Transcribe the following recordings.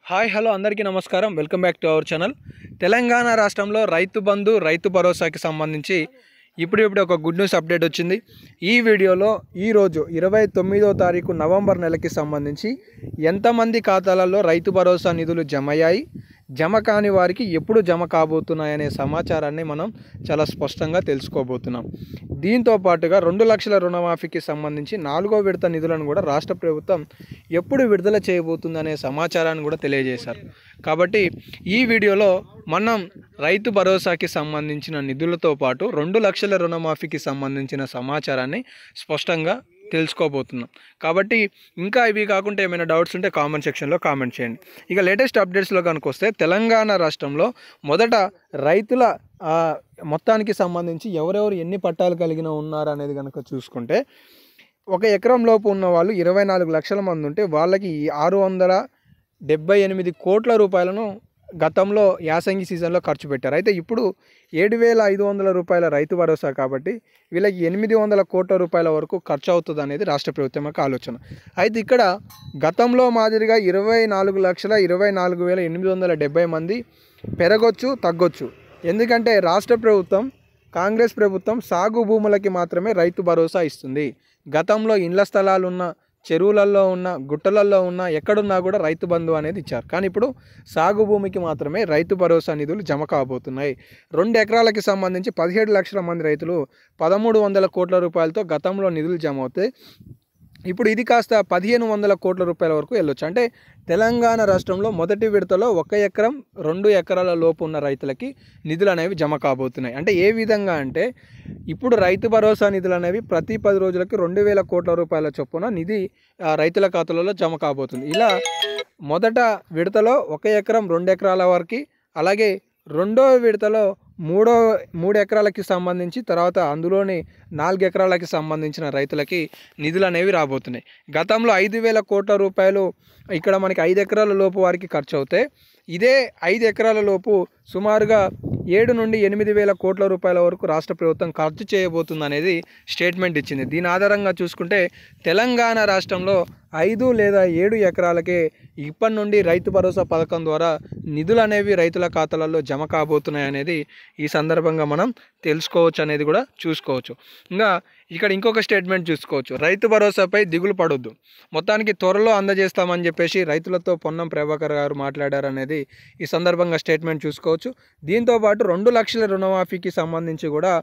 Hi hello అందరికీ నమస్కారం. Welcome back to our channel. Telangana రాష్ట్రంలో రైతు బంధు రైతు భరోసాకి సంబంధించి ఇప్పుడు ఒక గుడ్ న్యూస్ అప్డేట్ వచ్చింది. ఈ వీడియోలో ఈరోజు 29వ తారీఖు నవంబర్ నెలకి సంబంధించి ఎంతమంది ఖాతాలలో రైతు భరోసా నిధులు జమ అయ్యాయి, జమ కాని వారికి ఎప్పుడు జమ కాబోతున్నాయనే సమాచారాన్ని మనం చాలా స్పష్టంగా తెలుసుకోబోతున్నాం. దీంతో పాటుగా 2 లక్షల రుణమాఫీకి సంబంధించి 4వ విడత నిధులను కూడా రాష్ట్ర ప్రభుత్వం ఎప్పుడు విడుదల చేయబోతుందనే సమాచారాన్ని కూడా తెలియజేశారు. కాబట్టి ఈ వీడియోలో మనం రైతు భరోసాకి సంబంధించిన నిధులతో పాటు 2 లక్షల రుణమాఫీకి సంబంధించిన సమాచారాన్ని స్పష్టంగా తెలుసుకోబోతున్నాం. కాబట్టి ఇంకా ఇవి కాకుండా ఏమైనా డౌట్స్ ఉంటే కామెంట్ సెక్షన్లో కామెంట్ చేయండి. ఇక లేటెస్ట్ అప్డేట్స్లో కనుక వస్తే తెలంగాణ రాష్ట్రంలో మొదట రైతుల మొత్తానికి సంబంధించి ఎవరెవరు ఎన్ని పట్టాలు కలిగిన ఉన్నారు అనేది కనుక చూసుకుంటే, 1 ఎకరం లోపు ఉన్న వాళ్ళు 24 లక్షల మంది ఉంటే వాళ్ళకి 678 కోట్ల రూపాయలను గతంలో యాసంగి సీజన్లో ఖర్చు పెట్టారు. అయితే ఇప్పుడు 7,500 రూపాయల రైతు భరోసా కాబట్టి వీళ్ళకి 800 కోట్ల రూపాయల వరకు ఖర్చు అవుతుంది అనేది రాష్ట్ర ప్రభుత్వం యొక్క ఆలోచన. అయితే ఇక్కడ గతంలో మాదిరిగా 24,24,870 మంది పెరగొచ్చు, తగ్గొచ్చు. ఎందుకంటే రాష్ట్ర ప్రభుత్వం, కాంగ్రెస్ ప్రభుత్వం సాగు భూములకి మాత్రమే రైతు భరోసా ఇస్తుంది. గతంలో ఇండ్ల స్థలాలున్న, చెరువులలో ఉన్న, గుట్టలలో ఉన్న, ఎక్కడున్నా కూడా రైతు బంధు అనేది ఇచ్చారు. కానీ ఇప్పుడు సాగు భూమికి మాత్రమే రైతు భరోసా నిధులు జమ కాబోతున్నాయి. 2 ఎకరాలకి సంబంధించి 17 లక్షల మంది రైతులు 1,300 కోట్ల రూపాయలతో గతంలో నిధులు జమ అవుతాయి. ఇప్పుడు ఇది కాస్త 1,500 కోట్ల రూపాయల వరకు వెళ్ళొచ్చు. అంటే తెలంగాణ రాష్ట్రంలో మొదటి విడతలో 1 ఎకరం 2 ఎకరాల లోపు ఉన్న రైతులకి నిధులు అనేవి జమ కాబోతున్నాయి. అంటే ఏ విధంగా అంటే ఇప్పుడు రైతు భరోసా నిధులు అనేవి ప్రతి 10 రోజులకి 2,000 కోట్ల రూపాయల చొప్పున నిధి రైతుల ఖాతాలలో జమ కాబోతుంది. ఇలా మొదట విడతలో 1 ఎకరం 2 ఎకరాల వరకు, అలాగే రెండో విడతలో 3 ఎకరాలకి సంబంధించి, తర్వాత అందులోని 4 ఎకరాలకి సంబంధించిన రైతులకి నిధులు అనేవి రాబోతున్నాయి. గతంలో 5,000 కోట్ల రూపాయలు ఇక్కడ మనకి 5 ఎకరాల లోపు వారికి ఖర్చు అవుతాయి. ఇదే 5 ఎకరాల లోపు సుమారుగా 7 నుండి 8,000 కోట్ల రూపాయల వరకు రాష్ట్ర ప్రభుత్వం ఖర్చు చేయబోతుంది అనేది స్టేట్మెంట్ ఇచ్చింది. దీని ఆధారంగా చూసుకుంటే తెలంగాణ రాష్ట్రంలో 5 లేదా 7 ఎకరాలకే ఇప్పటి నుండి రైతు భరోసా పథకం ద్వారా నిధులు అనేవి రైతుల ఖాతాలలో జమ కాబోతున్నాయి అనేది ఈ సందర్భంగా మనం తెలుసుకోవచ్చు అనేది కూడా చూసుకోవచ్చు. ఇంకా ఇక్కడ ఇంకొక స్టేట్మెంట్ చూసుకోవచ్చు. రైతు భరోసాపై దిగులు పడొద్దు, మొత్తానికి త్వరలో అందజేస్తామని చెప్పేసి రైతులతో పొన్నం ప్రభాకర్ గారు మాట్లాడారు అనేది ఈ సందర్భంగా స్టేట్మెంట్ చూసుకోవచ్చు. దీంతోపాటు 2 లక్షల రుణమాఫీకి సంబంధించి కూడా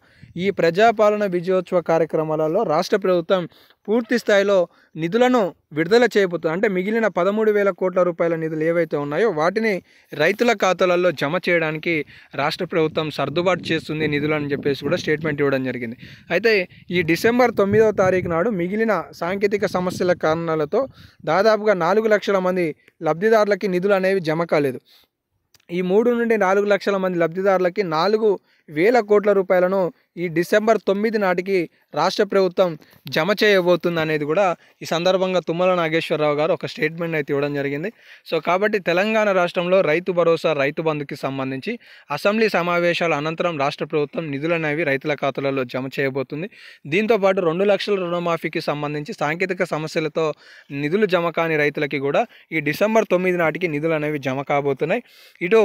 ఈ ప్రజాపాలన విజయోత్సవ కార్యక్రమాలలో రాష్ట్ర ప్రభుత్వం పూర్తి స్థాయిలో నిధులను విడుదల చేయబోతుంది. అంటే మిగిలిన 13,000 కోట్ల రూపాయల నిధులు ఏవైతే ఉన్నాయో వాటిని రైతుల ఖాతాలలో జమ చేయడానికి రాష్ట్ర ప్రభుత్వం సర్దుబాటు చేస్తుంది నిధులు అని చెప్పేసి కూడా స్టేట్మెంట్ ఇవ్వడం జరిగింది. అయితే ఈ డిసెంబర్ 9వ తారీఖు నాడు మిగిలిన సాంకేతిక సమస్యల కారణాలతో దాదాపుగా 4 లక్షల మంది లబ్ధిదారులకి నిధులు అనేవి జమ కాలేదు. ఈ 3 నుండి 4 లక్షల మంది లబ్ధిదారులకి 4,000 కోట్ల రూపాయలను ఈ డిసెంబర్ 9 నాటికి రాష్ట్ర ప్రభుత్వం జమ చేయబోతుంది అనేది కూడా ఈ సందర్భంగా తుమ్మల నాగేశ్వరరావు గారు ఒక స్టేట్మెంట్ అయితే ఇవ్వడం జరిగింది. సో కాబట్టి తెలంగాణ రాష్ట్రంలో రైతు భరోసా, రైతు బంధుకి సంబంధించి అసెంబ్లీ సమావేశాల అనంతరం రాష్ట్ర ప్రభుత్వం నిధులు అనేవి రైతుల ఖాతాలలో జమ చేయబోతుంది. దీంతోపాటు 2 లక్షల రుణమాఫీకి సంబంధించి సాంకేతిక సమస్యలతో నిధులు జమ కాని రైతులకి కూడా ఈ డిసెంబర్ 9 నాటికి నిధులు అనేవి జమ కాబోతున్నాయి. ఇటు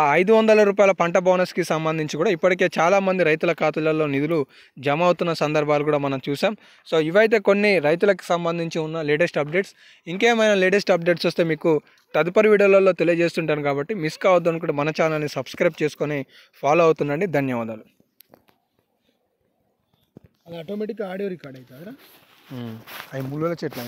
500 రూపాయల పంట బోనస్కి సంబంధించి కూడా ఇప్పటికే చాలామంది రైతుల ఖాతాలలో నిధులు జమ అవుతున్న సందర్భాలు కూడా మనం చూసాం. సో ఇవైతే కొన్ని రైతులకు సంబంధించి ఉన్న లేటెస్ట్ అప్డేట్స్. ఇంకేమైనా లేటెస్ట్ అప్డేట్స్ వస్తే మీకు తదుపరి వీడియోలలో తెలియజేస్తుంటాను. కాబట్టి మిస్ కావద్దు అనుకుంటే మన ఛానల్ని సబ్స్క్రైబ్ చేసుకొని ఫాలో అవుతుండండి. ధన్యవాదాలు. అది ఆటోమేటిక్గా ఆడియో రికార్డ్ అవుతుందా? అవి ముళ్ళ చెట్లు.